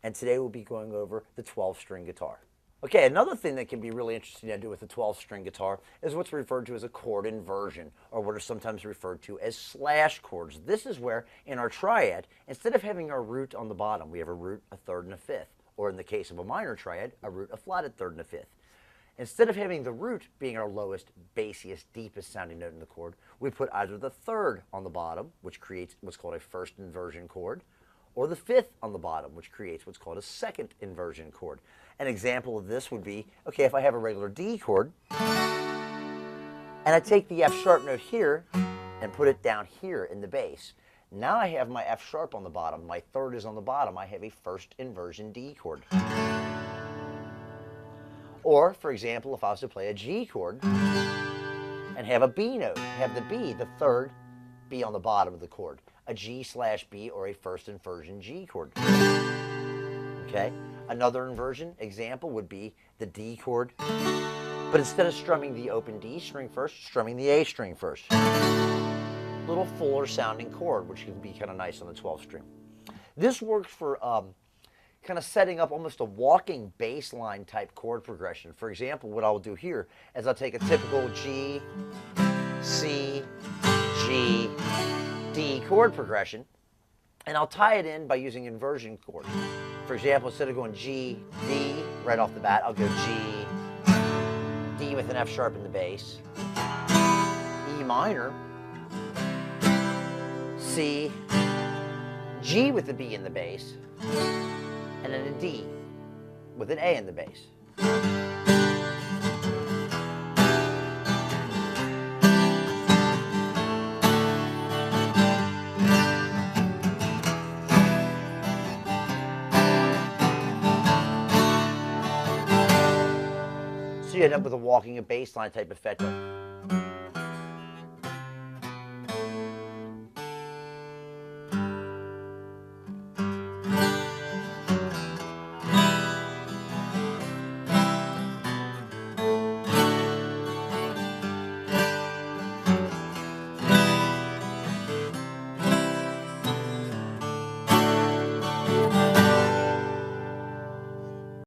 and today we'll be going over the 12-string guitar. Okay, another thing that can be really interesting to do with the 12-string guitar is what's referred to as a chord inversion, or what are sometimes referred to as slash chords. This is where, in our triad, instead of having our root on the bottom, we have a root, a third, and a fifth, or in the case of a minor triad, a root, a flatted third, and a fifth. Instead of having the root being our lowest, bassiest, deepest sounding note in the chord, we put either the third on the bottom, which creates what's called a first inversion chord, or the fifth on the bottom, which creates what's called a second inversion chord. An example of this would be, okay, if I have a regular D chord, and I take the F sharp note here and put it down here in the bass. Now I have my F sharp on the bottom, my third is on the bottom, I have a first inversion D chord. Or, for example, if I was to play a G chord and have a B note, have the B, the third, be on the bottom of the chord. A G/B or a first inversion G chord. Okay? Another inversion example would be the D chord, but instead of strumming the open D string first, strumming the A string first. Little fuller sounding chord, which can be kind of nice on the 12 string. This works for kind of setting up almost a walking bass line type chord progression. For example, what I'll do here is I'll take a typical G, C, G, D chord progression, and I'll tie it in by using inversion chords. For example, instead of going G, D right off the bat, I'll go G, D with an F sharp in the bass, E minor, C, G with the B in the bass, and then a D with an A in the bass. So you end up with a walking a bass line type effect